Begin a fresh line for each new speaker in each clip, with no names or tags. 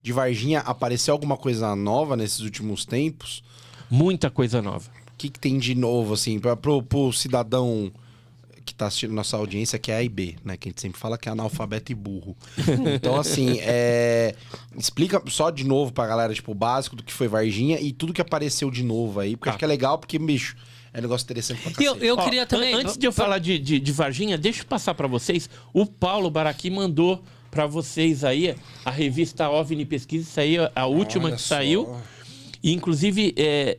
de Varginha, apareceu alguma coisa nova nesses últimos tempos?
Muita coisa nova.
O que tem de novo, assim, pro cidadão que tá assistindo nossa audiência, que é A e B, né? Que a gente sempre fala que é analfabeto e burro. Então, assim, explica só de novo pra galera, tipo, o básico do que foi Varginha e tudo que apareceu de novo aí, porque acho que é legal, porque, bicho, é um negócio interessante pra cacete.
Eu queria também...
Antes de eu falar de Varginha, deixa eu passar pra vocês. O Paulo Baraqui mandou pra vocês aí a revista OVNI Pesquisa, isso aí, a última
Olha
que saiu.
só.
E, inclusive,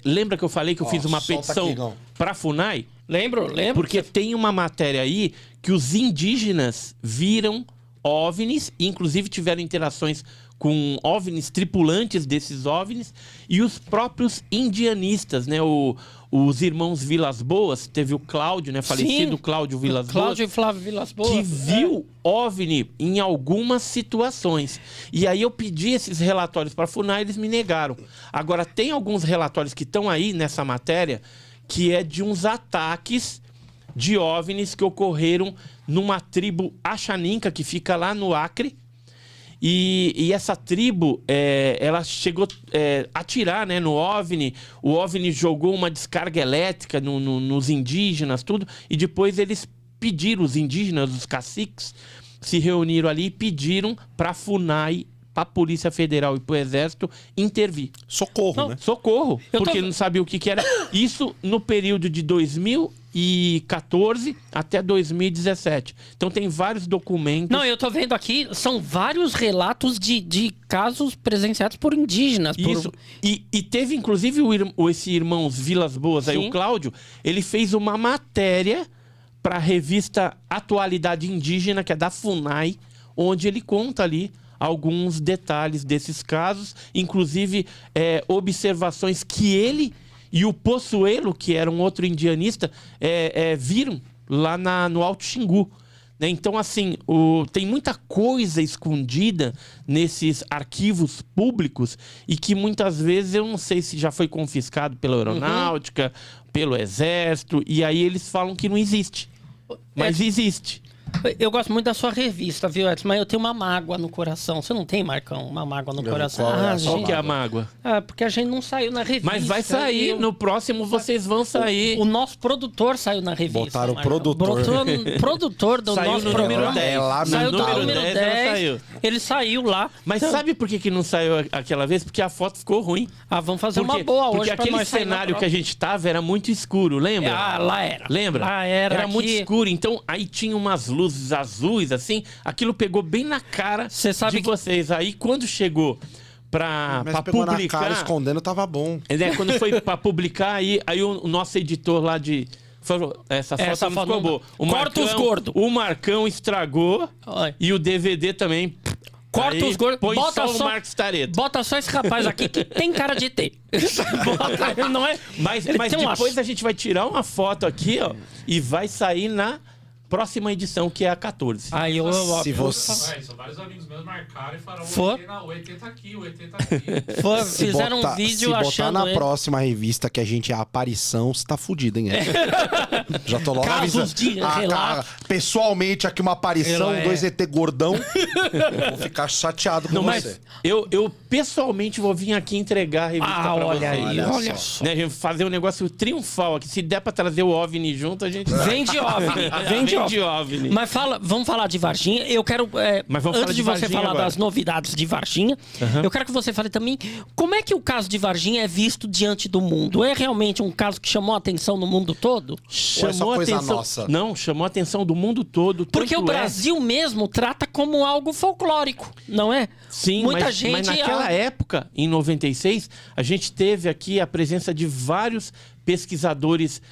lembra que eu falei que eu fiz uma petição pra FUNAI?
Lembro.
Porque tem uma matéria aí que os indígenas viram OVNIs, inclusive tiveram interações com OVNIs, tripulantes desses OVNIs, e os próprios indianistas, né? Os irmãos Vilas Boas, teve o Cláudio, né? Falecido Cláudio Vilas Boas.
Cláudio e Flávio Vilas Boas.
Que viu OVNI em algumas situações. E aí eu pedi esses relatórios para a FUNAI, eles me negaram. Agora, tem alguns relatórios que estão aí nessa matéria, que é de uns ataques de OVNIs que ocorreram numa tribo Axaninca, que fica lá no Acre. E essa tribo, ela chegou a atirar, né, no OVNI. O OVNI jogou uma descarga elétrica nos indígenas, tudo. E depois eles pediram, os indígenas, os caciques, se reuniram ali e pediram para a FUNAI, para a Polícia Federal e para o Exército intervir.
Socorro, né?
Socorro, porque não sabia o que era. Isso no período de 2014 até 2017. Então tem vários documentos.
Não, eu tô vendo aqui, são vários relatos de casos presenciados por indígenas.
Isso. E teve, inclusive, esse irmãos Vilas Boas, aí, o Cláudio, ele fez uma matéria para a revista Atualidade Indígena, que é da FUNAI, onde ele conta ali alguns detalhes desses casos, inclusive observações que ele e o Poçoelo, que era um outro indianista, viram lá no Alto Xingu. Né? Então, assim, tem muita coisa escondida nesses arquivos públicos e que muitas vezes eu não sei se já foi confiscado pela aeronáutica, pelo exército, e aí eles falam que não existe. Mas existe.
Eu gosto muito da sua revista, viu, Edson? Mas eu tenho uma mágoa no coração. Você não tem, Marcão? Uma mágoa no coração?
Qual que é a mágoa?
Porque a gente não saiu na revista.
Mas vai sair, no próximo vocês vão sair.
O nosso produtor saiu na revista.
Botaram o
Marcão.
produtor.
Produtor do
Saiu
nosso
no
programa.
número 10.
Saiu no número 10.
Saiu.
Ele saiu lá.
Mas sabe por que não saiu aquela vez? Porque a foto ficou ruim.
Vamos fazer uma boa hoje.
Porque aquele cenário que a gente tava era muito escuro, lembra?
Lá era.
Lembra?
Lá era
muito escuro. Então, aí tinha umas luzes azuis, assim. Aquilo pegou bem na cara de vocês. Aí, quando chegou pra publicar...
na cara, escondendo, tava bom.
Quando foi pra publicar, aí o nosso editor lá de... Falou, essa foto não ficou boa.
Corta os gordos.
O Marcão estragou. E o DVD também...
Corta os gordos.
Põe só o Marcos Tareto.
Bota só esse rapaz aqui que tem cara de ET. Bota, não é?
Mas depois a gente vai tirar uma foto aqui, ó, e vai sair na próxima edição, que é a 14.
Aí
se você...
São vários amigos meus marcaram e falaram: o ET tá aqui, o ET tá aqui.
Fizeram um vídeo achando.
Se botar na próxima revista que a gente é a aparição, você tá fudido, hein? Já tô logo
Casos de relato.
Pessoalmente, aqui uma aparição, 2 ET gordão. Vou ficar chateado com você.
Mas eu pessoalmente vou vir aqui entregar a revista pra
olha
vocês.
aí, olha só.
Né, a gente fazer um negócio triunfal aqui. Se der pra trazer o OVNI junto, a gente...
Vem de OVNI. Vem de
OVNI.
Mas vamos falar de Varginha. Eu quero, antes de você falar das novidades de Varginha, eu quero que você fale também como é que o caso de Varginha é visto diante do mundo. É realmente um caso que chamou a atenção no mundo todo?
Chamou a atenção. Nossa?
Não, chamou a atenção do mundo todo.
Porque o Brasil mesmo trata como algo folclórico, não é?
Sim, mas naquela época, em 96, a gente teve aqui a presença de vários pesquisadores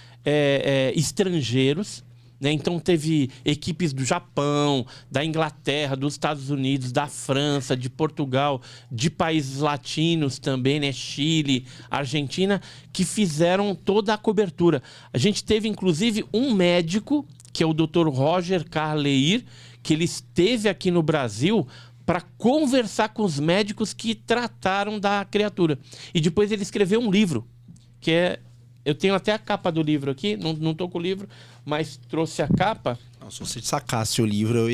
estrangeiros. Né? Então teve equipes do Japão, da Inglaterra, dos Estados Unidos, da França, de Portugal, de países latinos também, né? Chile, Argentina, que fizeram toda a cobertura. A gente teve, inclusive, um médico, que é o Dr. Roger Carleir, que ele esteve aqui no Brasil para conversar com os médicos que trataram da criatura. E depois ele escreveu um livro, que é... Eu tenho até a capa do livro aqui, não tô com o livro, mas trouxe a capa.
Não, se você sacasse o livro,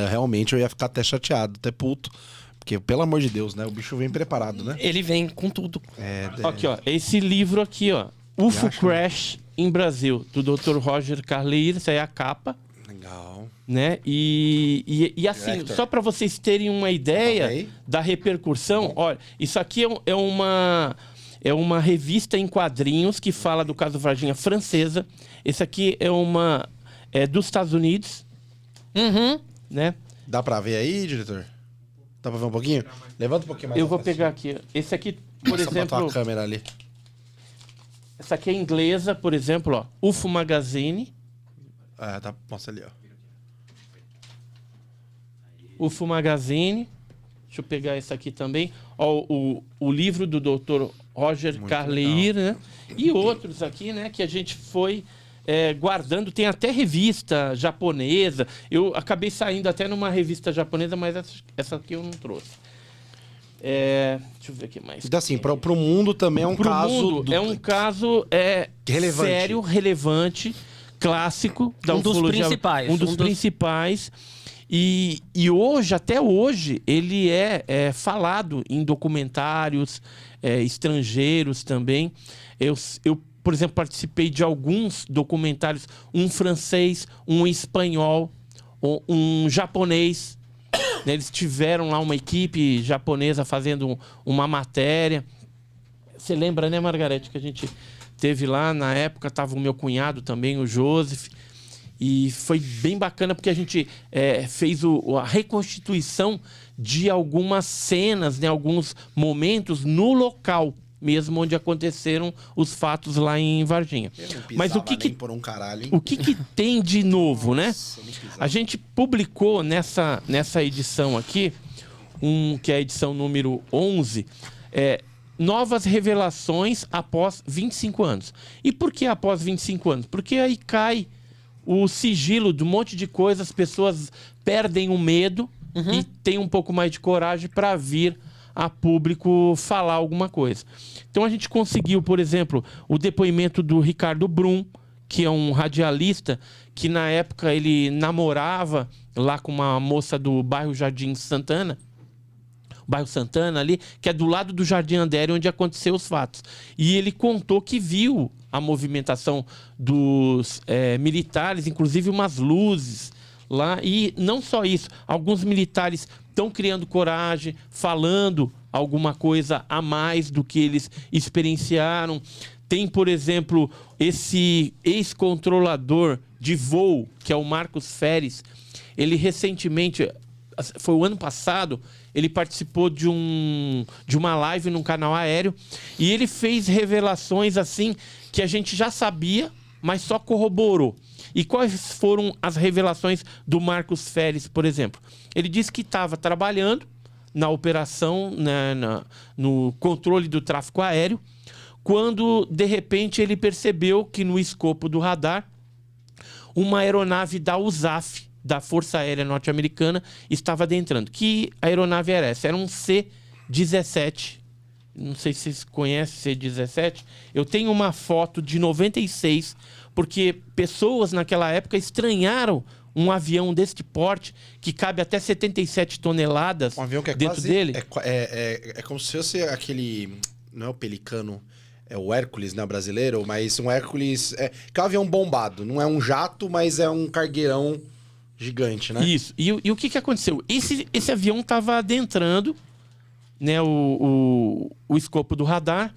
realmente eu ia ficar até chateado, até puto. Porque, pelo amor de Deus, né? O bicho vem preparado, né?
Ele vem com tudo.
Aqui, ó. Esse livro aqui, ó. UFO Crash em Brasil, do Dr. Roger Carleir. Essa é a capa.
Legal.
Né? E assim,
Director.
só para vocês terem uma ideia da repercussão, olha, isso aqui é uma revista em quadrinhos que fala do caso Varginha francesa. Esse aqui é dos Estados Unidos. Né?
Dá pra ver aí, diretor? Dá pra ver um pouquinho? Levanta um pouquinho mais.
Eu vou pegar aqui. Esse aqui, por exemplo...
a câmera ali.
Essa aqui é inglesa, por exemplo, ó. UFO Magazine.
Tá, mostra ali, ó.
UFO Magazine. Deixa eu pegar esse aqui também. Ó, o livro do Dr. Roger Carleir, né? E outros aqui, né? Que a gente foi guardando. Tem até revista japonesa. Eu acabei saindo até numa revista japonesa, mas essa aqui eu não trouxe. Deixa eu ver o que mais.
Então, assim, pro mundo também é um caso...
É um caso
relevante.
Sério, relevante, clássico da ufologia. Um dos principais. E hoje, até hoje, ele é falado em documentários estrangeiros também. Eu, por exemplo, participei de alguns documentários, um francês, um espanhol, um japonês. Eles tiveram lá uma equipe japonesa fazendo uma matéria. Você lembra, né, Margarete, que a gente teve lá, na época, estava o meu cunhado também, o Joseph. E foi bem bacana porque a gente fez a reconstituição de algumas cenas, né, alguns momentos no local mesmo onde aconteceram os fatos lá em Varginha. Mas o que
por um caralho, hein?
O que tem de novo, né? A gente publicou nessa edição aqui, que é a edição número 11, novas revelações após 25 anos. E por que após 25 anos? Porque aí cai o sigilo de um monte de coisas, as pessoas perdem o medo e têm um pouco mais de coragem para vir a público falar alguma coisa. Então a gente conseguiu, por exemplo, o depoimento do Ricardo Brum, que é um radialista que na época ele namorava lá com uma moça do bairro Jardim Santana, bairro Santana ali, que é do lado do Jardim Andere, onde aconteceu os fatos. E ele contou que viu a movimentação dos militares, inclusive umas luzes lá. E não só isso, alguns militares estão criando coragem, falando alguma coisa a mais do que eles experienciaram. Tem, por exemplo, esse ex-controlador de voo, que é o Marcos Feres. Ele recentemente, foi o ano passado, ele participou de uma live num canal aéreo e ele fez revelações assim que a gente já sabia, mas só corroborou. E quais foram as revelações do Marcos Feres, por exemplo? Ele disse que estava trabalhando na operação, no controle do tráfego aéreo, quando, de repente, ele percebeu que no escopo do radar, uma aeronave da USAF, da Força Aérea Norte-Americana, estava adentrando. Que aeronave era essa? Era um C-17. Não sei se vocês conhecem C-17. Eu tenho uma foto de 96, porque pessoas naquela época estranharam um avião deste porte, que cabe até 77 toneladas
um avião que
dentro
quase,
dele.
É como se fosse aquele... Não é o Pelicano, é o Hércules, né, brasileiro, mas um Hércules... que é um avião bombado, não é um jato, mas é um cargueirão gigante, né?
Isso. E o que aconteceu? Esse avião estava adentrando, né, o escopo do radar,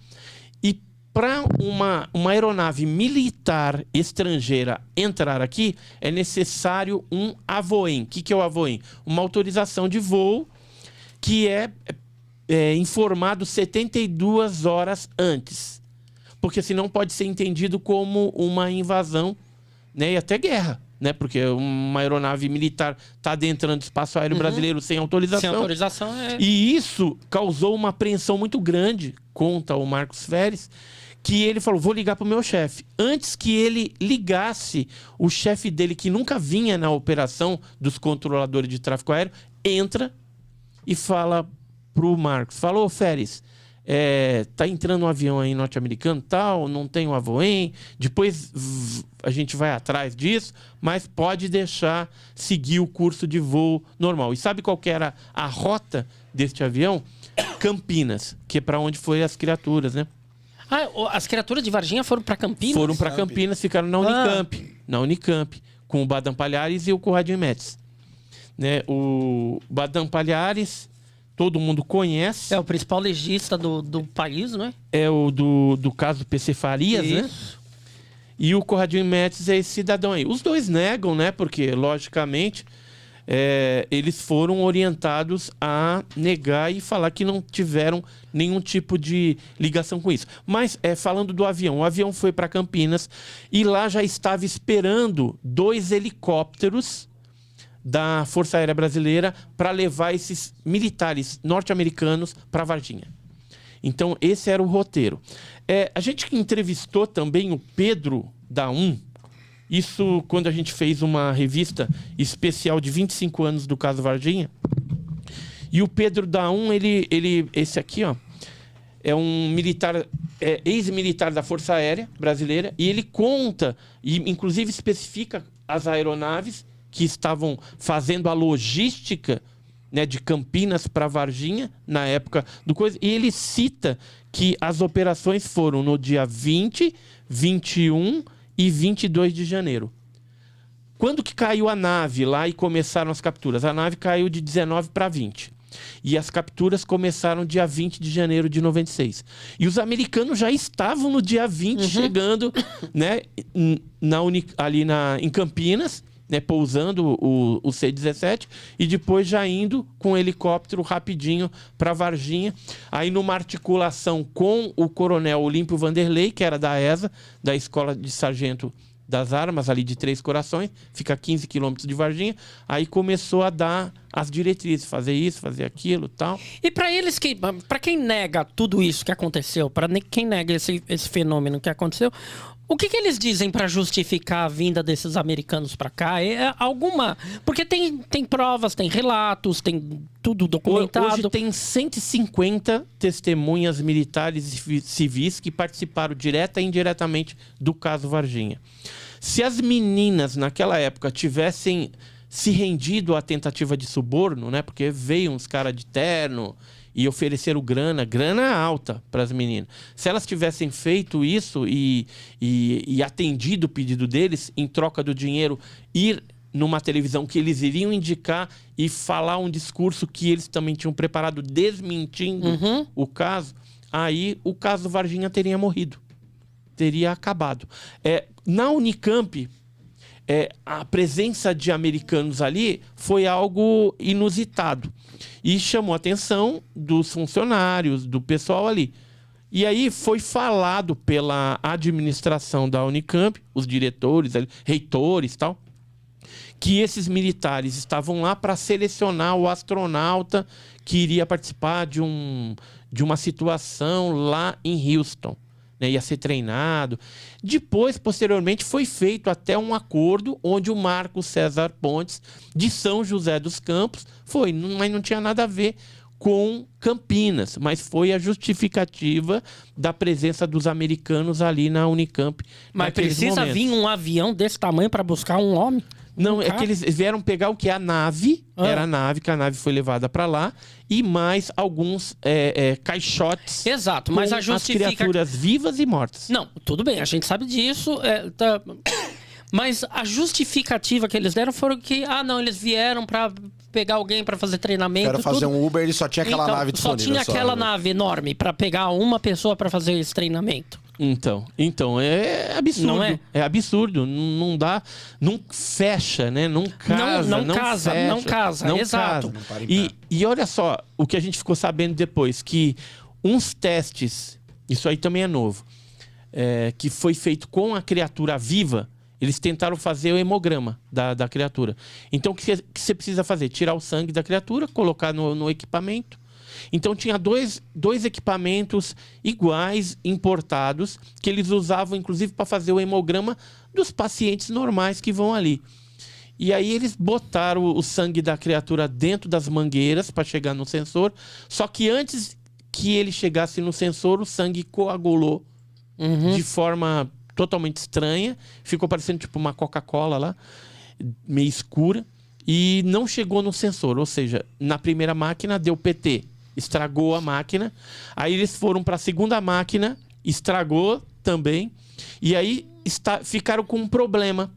e para uma aeronave militar estrangeira entrar aqui, é necessário um AVOEM. O que é o AVOEM? Uma autorização de voo que é informado 72 horas antes. Porque senão pode ser entendido como uma invasão, né, e até guerra. Né? Porque uma aeronave militar está adentrando o espaço aéreo brasileiro sem autorização.
Sem autorização
E isso causou uma apreensão muito grande, conta o Marcos Feres, que ele falou, vou ligar para o meu chefe. Antes que ele ligasse, o chefe dele, que nunca vinha na operação dos controladores de tráfego aéreo, entra e fala para o Marcos, falou, Feres, tá entrando um avião aí norte-americano, tal, não tem um avoém, depois a gente vai atrás disso, mas pode deixar seguir o curso de voo normal. E sabe qual que era a rota deste avião? Campinas, que é para onde foram as criaturas, né?
As criaturas de Varginha foram para Campinas?
Foram para Campinas, ficaram na Unicamp, com o Badan Palhares e o Conradinho Metz. Né? O Badan Palhares, todo mundo conhece.
É o principal legista do país, não é?
É o do caso PC Farias, né? E o Conradinho Metz é esse cidadão aí. Os dois negam, né? Porque, logicamente, eles foram orientados a negar e falar que não tiveram nenhum tipo de ligação com isso. Mas, falando do avião, o avião foi para Campinas e lá já estava esperando 2 helicópteros da Força Aérea Brasileira para levar esses militares norte-americanos para Varginha. Então, esse era o roteiro. A gente entrevistou também o Pedro da isso quando a gente fez uma revista especial de 25 anos do caso Varginha. E o Pedro da ele esse aqui, ó, é um militar, ex-militar da Força Aérea Brasileira, e ele conta, e inclusive especifica as aeronaves que estavam fazendo a logística, né, de Campinas para Varginha, na época do coisa, e ele cita que as operações foram no dia 20, 21 e 22 de janeiro. Quando que caiu a nave lá e começaram as capturas? A nave caiu de 19 para 20. E as capturas começaram dia 20 de janeiro de 96. E os americanos já estavam no dia 20 chegando, né, em Campinas, né, pousando o C-17 e depois já indo com um helicóptero rapidinho para Varginha. Aí numa articulação com o coronel Olímpio Vanderlei, que era da ESA, da Escola de Sargento das Armas, ali de Três Corações, fica a 15 quilômetros de Varginha. Aí começou a dar as diretrizes, fazer isso, fazer aquilo, tal.
E para quem nega tudo isso que aconteceu, para quem nega esse fenômeno que aconteceu, o que eles dizem para justificar a vinda desses americanos para cá? Porque tem provas, tem relatos, tem tudo documentado.
Hoje tem 150 testemunhas militares e civis que participaram direta e indiretamente do caso Varginha. Se as meninas naquela época tivessem se rendido à tentativa de suborno, né? Porque veio uns caras de terno e ofereceram grana alta para as meninas. Se elas tivessem feito isso e atendido o pedido deles, em troca do dinheiro, ir numa televisão que eles iriam indicar e falar um discurso que eles também tinham preparado desmentindo o caso, aí o caso Varginha teria morrido. Teria acabado. Na Unicamp, a presença de americanos ali foi algo inusitado e chamou a atenção dos funcionários, do pessoal ali. E aí foi falado pela administração da Unicamp, os diretores, reitores e tal, que esses militares estavam lá para selecionar o astronauta que iria participar de uma situação lá em Houston. Ia ser treinado. Depois, posteriormente, foi feito até um acordo onde o Marcos César Pontes, de São José dos Campos, mas não tinha nada a ver com Campinas, mas foi a justificativa da presença dos americanos ali na Unicamp.
Mas precisa vir um avião desse tamanho para buscar um homem?
Não, é que eles vieram pegar o que? A nave. Era a nave, que a nave foi levada para lá. E mais alguns caixotes.
Exato, mas a justificativa...
as criaturas vivas e mortas.
Não, tudo bem, a gente sabe disso. Mas a justificativa que eles deram foram que... eles vieram para pegar alguém para fazer treinamento.
Quero fazer um Uber, ele só tinha aquela nave disponível.
Só tinha aquela nave enorme para pegar uma pessoa para fazer esse treinamento.
Então, é absurdo. Não é? É absurdo. Não dá. Não fecha, né? Não casa. Não casa.
Exato.
E olha só o que a gente ficou sabendo depois: que uns testes, isso aí também é novo, que foi feito com a criatura viva. Eles tentaram fazer o hemograma da criatura. Então, o que você precisa fazer? Tirar o sangue da criatura, colocar no equipamento. Então tinha dois equipamentos iguais, importados, que eles usavam inclusive para fazer o hemograma dos pacientes normais que vão ali. E aí eles botaram o sangue da criatura dentro das mangueiras para chegar no sensor, só que antes que ele chegasse no sensor, o sangue coagulou de forma totalmente estranha. Ficou parecendo tipo uma Coca-Cola lá, meio escura. E não chegou no sensor. Ou seja, na primeira máquina deu PT. Estragou a máquina. Aí eles foram para a segunda máquina, estragou também. E aí ficaram com um problema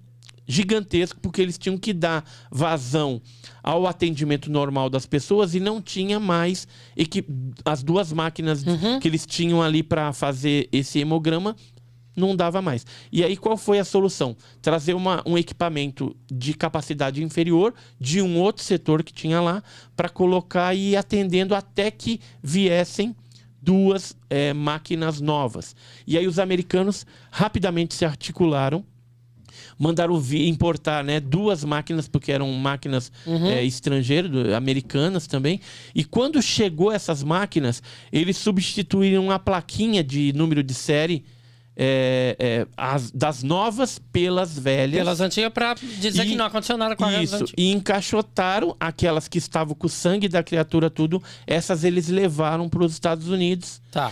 gigantesco, porque eles tinham que dar vazão ao atendimento normal das pessoas e não tinha mais as duas máquinas que eles tinham ali para fazer esse hemograma, não dava mais. E aí qual foi a solução? Trazer um equipamento de capacidade inferior de um outro setor que tinha lá para colocar e ir atendendo até que viessem duas máquinas novas. E aí os americanos rapidamente se articularam, mandaram importar, né, duas máquinas, porque eram máquinas estrangeiras, americanas também. E quando chegou essas máquinas, eles substituíram a plaquinha de número de série das novas pelas velhas.
Pelas antigas, para dizer que não aconteceu nada com as antigas.
E encaixotaram aquelas que estavam com o sangue da criatura, tudo. Essas eles levaram para os Estados Unidos.
Tá.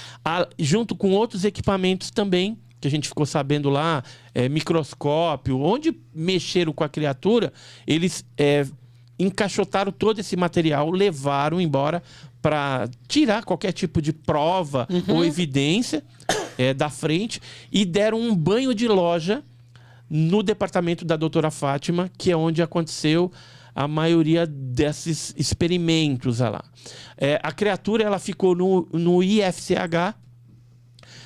Junto com outros equipamentos também, que a gente ficou sabendo lá, microscópio, onde mexeram com a criatura, eles encaixotaram todo esse material, levaram embora para tirar qualquer tipo de prova ou evidência da frente e deram um banho de loja no departamento da doutora Fátima, que é onde aconteceu a maioria desses experimentos lá. A criatura ela ficou no IFCH.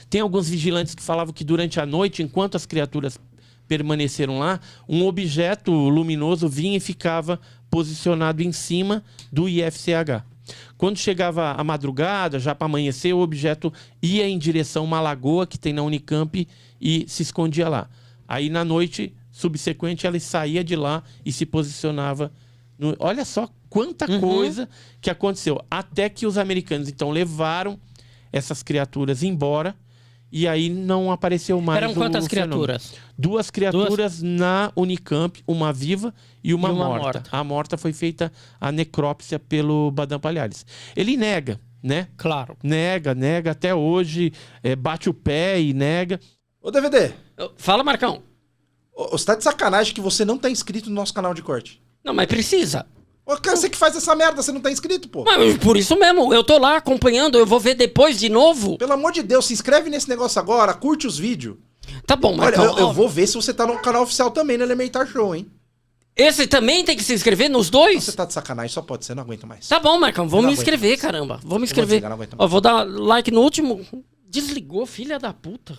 Tem alguns vigilantes que falavam que durante a noite, enquanto as criaturas permaneceram lá, um objeto luminoso vinha e ficava posicionado em cima do IFCH. Quando chegava a madrugada, já para amanhecer, o objeto ia em direção a uma lagoa que tem na Unicamp e se escondia lá. Aí, na noite subsequente, ela saía de lá e se posicionava. Olha só quanta coisa que aconteceu. Até que os americanos, então, levaram essas criaturas embora. E aí não apareceu mais.
Eram quantas criaturas?
Duas criaturas na Unicamp, uma viva e uma morta. A morta foi feita a necrópsia pelo Badam Palhares. Ele nega, né?
Claro.
Nega até hoje, bate o pé e nega.
Ô, DVD.
Fala, Marcão.
Você tá de sacanagem que você não tá inscrito no nosso canal de corte.
Não, mas precisa.
Ô, cara, você que faz essa merda, você não tá inscrito, pô.
Mas por isso mesmo, eu tô lá acompanhando, eu vou ver depois de novo.
Pelo amor de Deus, se inscreve nesse negócio agora, curte os vídeos.
Tá bom, Marcão.
Olha, eu vou ver se você tá no canal oficial também, no Elementar Show, hein?
Esse também tem que se inscrever nos dois?
Você tá de sacanagem, só pode ser, não aguento mais.
Tá bom, Marcão, vou me inscrever, caramba. Vou me inscrever. Ó, vou dar like no último. Desligou, filha da puta.